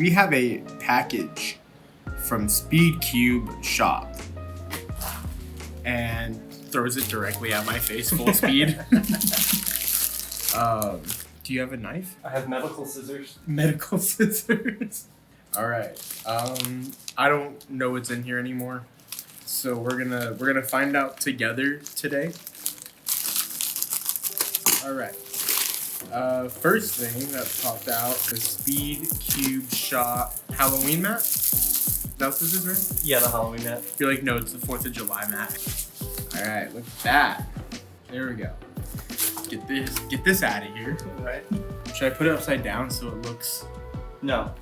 we have a package from SpeedCubeShop and throws it directly at my face full speed. Do you have a knife? I have medical scissors. Medical scissors. All right. I don't know what's in here anymore, so we're gonna find out together today. All right. First thing that popped out is SpeedCubeShop Halloween mat. That's what this is, right? Yeah, the Halloween mat. You're like, no, it's the 4th of July mat. All right, look at that. There we go. Get this out of here. Right. Should I put it upside down so it looks? No.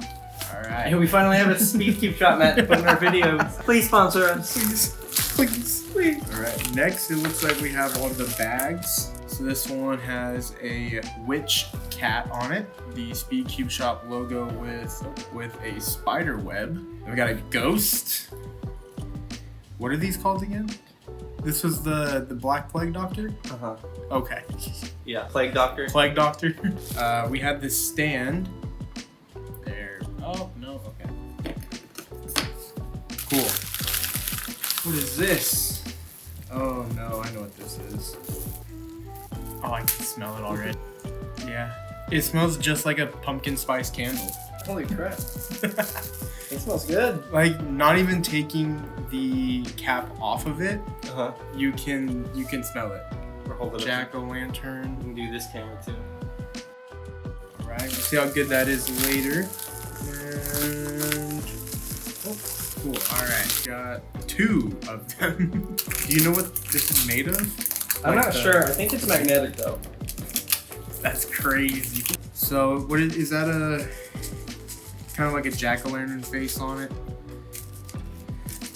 All right. And we finally have a SpeedCubeShop mat to put in our videos. Please sponsor us. Please. All right. Next, it looks like we have one of the bags. So this one has a witch cat on it. The SpeedCubeShop logo with a spider web. And we got a ghost. What are these called again? This was the Black Plague Doctor? Uh-huh. Okay. Yeah, Plague Doctor. Plague Doctor. We have this stand. There. Oh, no, okay. Cool. What is this? Oh no, I know what this is. Oh, I can smell it already. Yeah. It smells just like a pumpkin spice candle. Holy crap. It smells good. Like, not even taking the cap off of it, Uh-huh. you can smell it. We're holding Jack-o'-lantern. We can do this camera too. Alright, we'll see how good that is later. And oh, cool. Alright, got 2 of them. Do you know what this is made of? I'm not sure. I think it's magnetic though. That's crazy. So what is that, a kind of like a jack-o'-lantern face on it?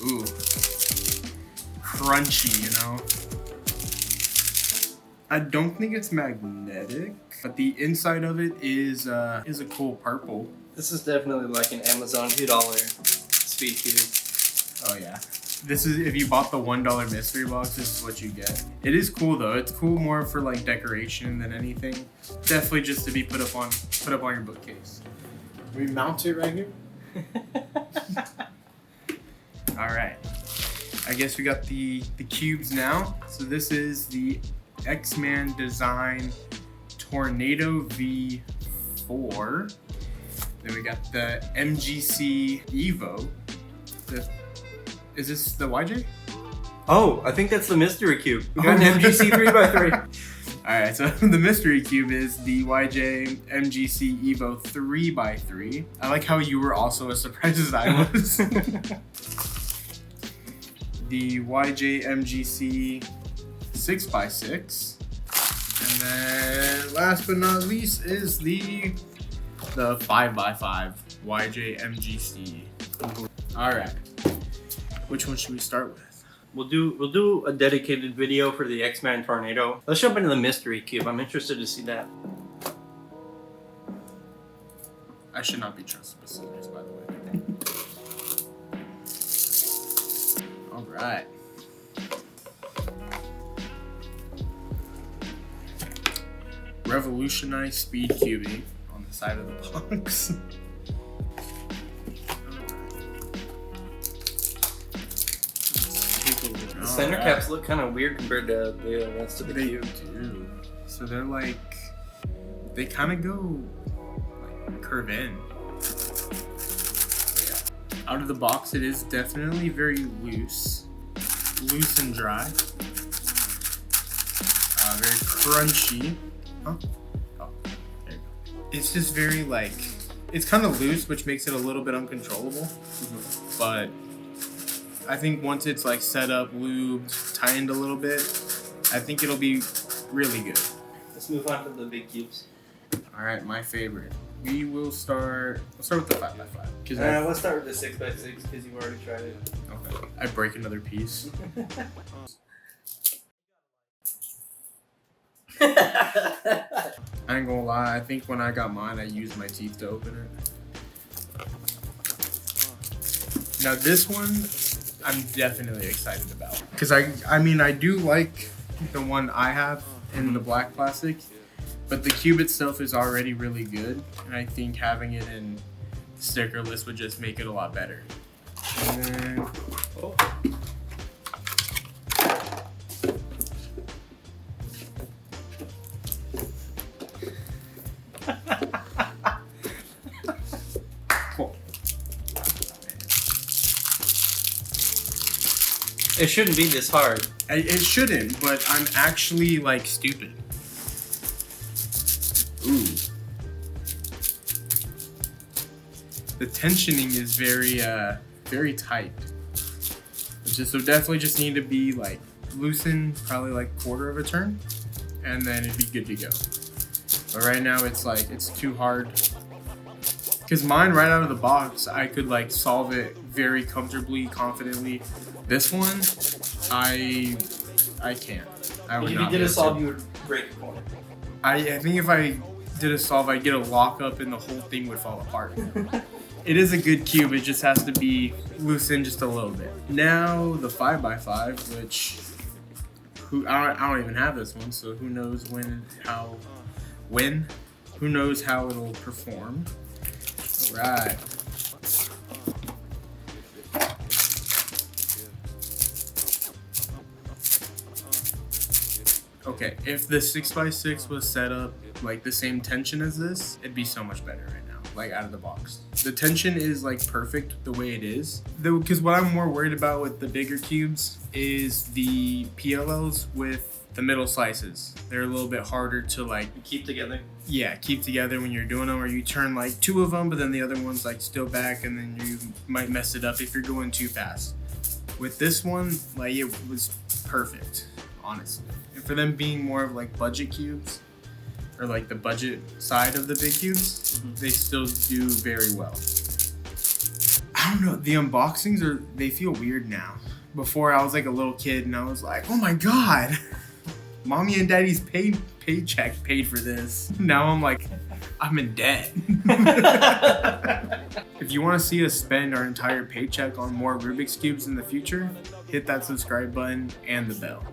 Ooh. Crunchy, you know? I don't think it's magnetic, but the inside of it is a cool purple. This is definitely like an Amazon $2 speed cube. Oh yeah. This is, if you bought the $1 mystery box, this is what you get. It is cool though. It's cool more for like decoration than anything. Definitely just to be put up on your bookcase. We mount it right here. All right. I guess we got the cubes now. So this is the X-Man Design Tornado V4. Then we got the MGC Evo. Is this the YJ? Oh, I think that's the mystery cube. We got an MGC 3x3. Alright, so the mystery cube is the YJ MGC Evo 3x3. I like how you were also as surprised as I was. The YJ MGC 6x6. And then last but not least is the 5x5 YJ MGC. Alright. Which one should we start with? We'll do a dedicated video for the X-Man Tornado. Let's jump into the mystery cube. I'm interested to see that. I should not be trusted with scissors, by the way. All right. Revolutionize speed cubing on the side of the box. The center caps look kind of weird compared to the rest of the cube. Do. So they're like, they kind of go like curve in. So yeah. Out of the box, it is definitely very loose and dry. Very crunchy. Huh? Oh, there you go. It's just very like, it's kind of loose, which makes it a little bit uncontrollable. Mm-hmm. But I think once it's like set up, lubed, tightened a little bit, I think it'll be really good. Let's move on to the big cubes. All right, my favorite. We'll start with the 5x5. Let's start with the 6x6 because you've already tried it. Okay. I break another piece. I ain't gonna lie, I think when I got mine, I used my teeth to open it. Now this one, I'm definitely excited about. Because I mean, I do like the one I have in the black plastic, but the cube itself is already really good. And I think having it in stickerless would just make it a lot better. And then, Oh. cool. It shouldn't be this hard. It shouldn't, but I'm actually like stupid. Ooh. The tensioning is very tight. So definitely just need to be like loosened, probably like quarter of a turn, and then it'd be good to go. But right now it's like it's too hard. Because mine right out of the box, I could like solve it very comfortably, confidently. This one, I can't. I would If not you did be a able solve, to. you would break a corner. I think if I did a solve, I'd get a lockup and the whole thing would fall apart. It is a good cube, it just has to be loosened just a little bit. Now the 5x5, which I don't even have this one, so who knows who knows how it'll perform. Alright. Okay, if the 6x6 was set up like the same tension as this, it'd be so much better right now, like out of the box. The tension is like perfect the way it is. Because what I'm more worried about with the bigger cubes is the PLLs with the middle slices. They're a little bit harder to like Keep together. yeah, keep together when you're doing them, or you turn like two of them, but then the other one's like still back, and then you might mess it up if you're going too fast. With this one, like it was perfect, honestly. And for them being more of like budget cubes, or like the budget side of the big cubes, they still do very well. I don't know, the unboxings they feel weird now. Before I was like a little kid and I was like, oh my god, mommy and daddy's paycheck paid for this. Now I'm like, I'm in debt. If you want to see us spend our entire paycheck on more Rubik's Cubes in the future, hit that subscribe button and the bell.